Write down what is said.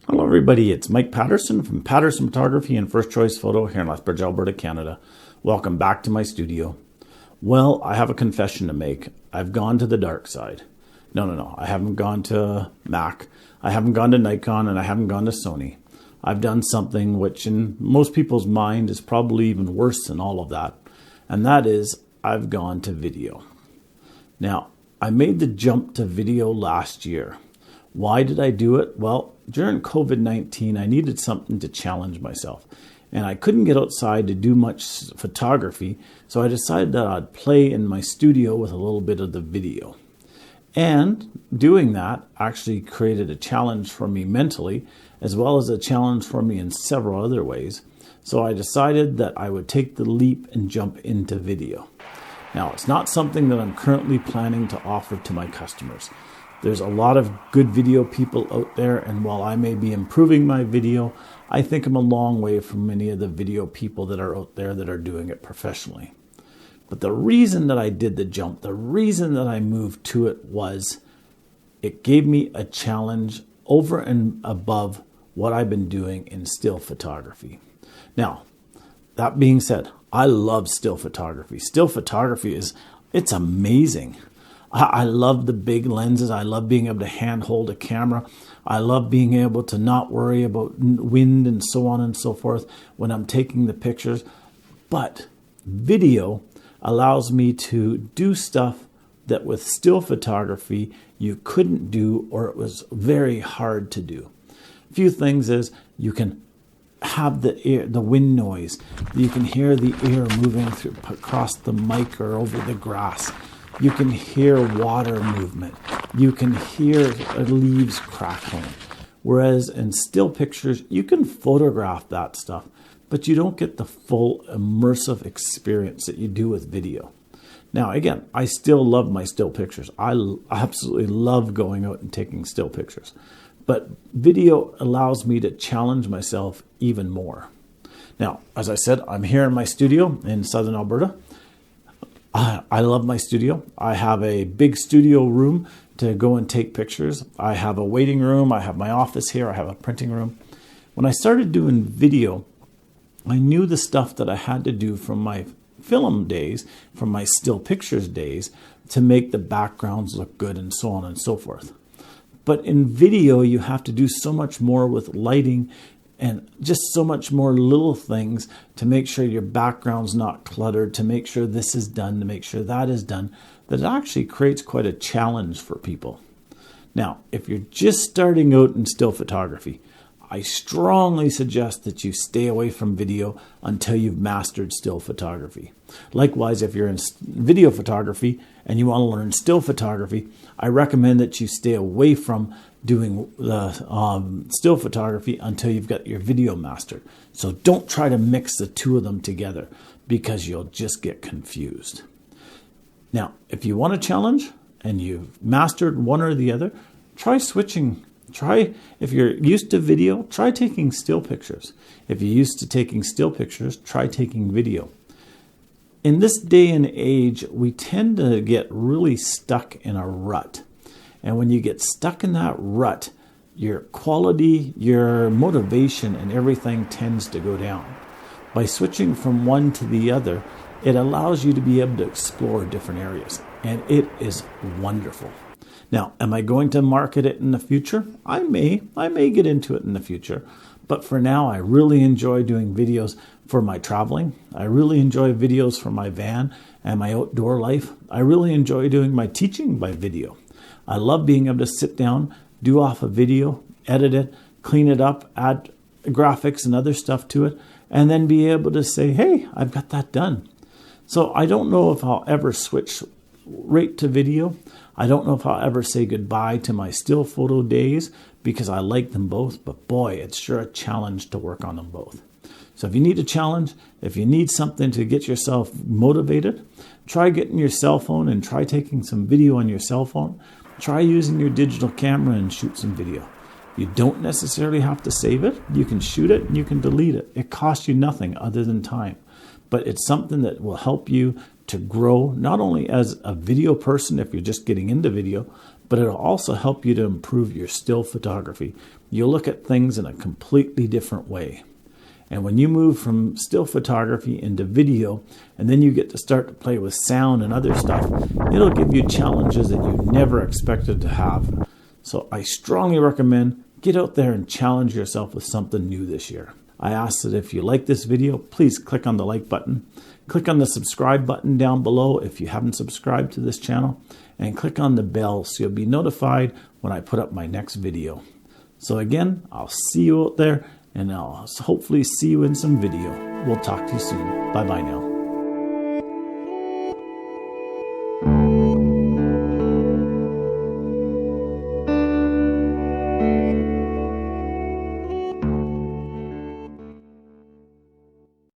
Hello everybody, it's Mike Paterson from Paterson Photography and First Choice Photo here in Lethbridge, Alberta, Canada. Welcome back to my studio. Well, I have a confession to make. I've gone to the dark side. No. I haven't gone to Mac, I haven't gone to Nikon, and I haven't gone to Sony. I've done something which in most people's mind is probably even worse than all of that. And that is, I've gone to video. Now, I made the jump to video last year. Why did I do it? Well, during COVID-19, I needed something to challenge myself. And I couldn't get outside to do much photography, so I decided that I'd play in my studio with a little bit of the video. And doing that actually created a challenge for me mentally, as well as a challenge for me in several other ways. So I decided that I would take the leap and jump into video. Now, it's not something that I'm currently planning to offer to my customers. There's a lot of good video people out there, and while I may be improving my video, I think I'm a long way from many of the video people that are out there that are doing it professionally. But the reason that I did the jump, the reason that I moved to it was it gave me a challenge over and above what I've been doing in still photography. Now, that being said, I love still photography. Still photography it's amazing. I love the big lenses. I love being able to handhold a camera. I love being able to not worry about wind and so on and so forth when I'm taking the pictures. But video allows me to do stuff that with still photography you couldn't do, or it was very hard to do. A few things is you can have the wind noise. You can hear the air moving across the mic or over the grass. You can hear water movement. You can hear leaves crackling. Whereas in still pictures, you can photograph that stuff, but you don't get the full immersive experience that you do with video. Now, again, I still love my still pictures. I absolutely love going out and taking still pictures. But video allows me to challenge myself even more. Now, as I said, I'm here in my studio in southern Alberta. I love my studio. I have a big studio room to go and take pictures. I have a waiting room. I have my office here. I have a printing room. When I started doing video, I knew the stuff that I had to do from my film days, from my still pictures days, to make the backgrounds look good and so on and so forth. But in video, you have to do so much more with lighting and just so much more little things to make sure your background's not cluttered, to make sure this is done, to make sure that is done, that it actually creates quite a challenge for people. Now, if you're just starting out in still photography, I strongly suggest that you stay away from video until you've mastered still photography. Likewise, if you're in video photography and you want to learn still photography, I recommend that you stay away from doing the still photography until you've got your video mastered. So don't try to mix the two of them together because you'll just get confused. Now, if you want a challenge and you've mastered one or the other, try switching. If you're used to video, try taking still pictures. If you're used to taking still pictures, try taking video. In this day and age, we tend to get really stuck in a rut. And when you get stuck in that rut, your quality, your motivation, and everything tends to go down. By switching from one to the other, it allows you to be able to explore different areas. And it is wonderful. Now, am I going to market it in the future? I may get into it in the future. But for now, I really enjoy doing videos for my traveling. I really enjoy videos for my van and my outdoor life. I really enjoy doing my teaching by video. I love being able to sit down, do off a video, edit it, clean it up, add graphics and other stuff to it, and then be able to say, hey, I've got that done. So I don't know if I'll ever switch right to video. I don't know if I'll ever say goodbye to my still photo days because I like them both, but boy, it's sure a challenge to work on them both. So if you need a challenge, if you need something to get yourself motivated, try getting your cell phone and try taking some video on your cell phone. Try using your digital camera and shoot some video. You don't necessarily have to save it. You can shoot it and you can delete it. It costs you nothing other than time. but it's something that will help you to grow not only as a video person if you're just getting into video, but it'll also help you to improve your still photography. You'll look at things in a completely different way. And when you move from still photography into video, and then you get to start to play with sound and other stuff, it'll give you challenges that you never expected to have. So I strongly recommend get out there and challenge yourself with something new this year. I ask that if you like this video, please click on the like button. Click on the subscribe button down below if you haven't subscribed to this channel, and click on the bell so you'll be notified when I put up my next video. So again, I'll see you out there, and I'll hopefully see you in some video. We'll talk to you soon. Bye-bye now.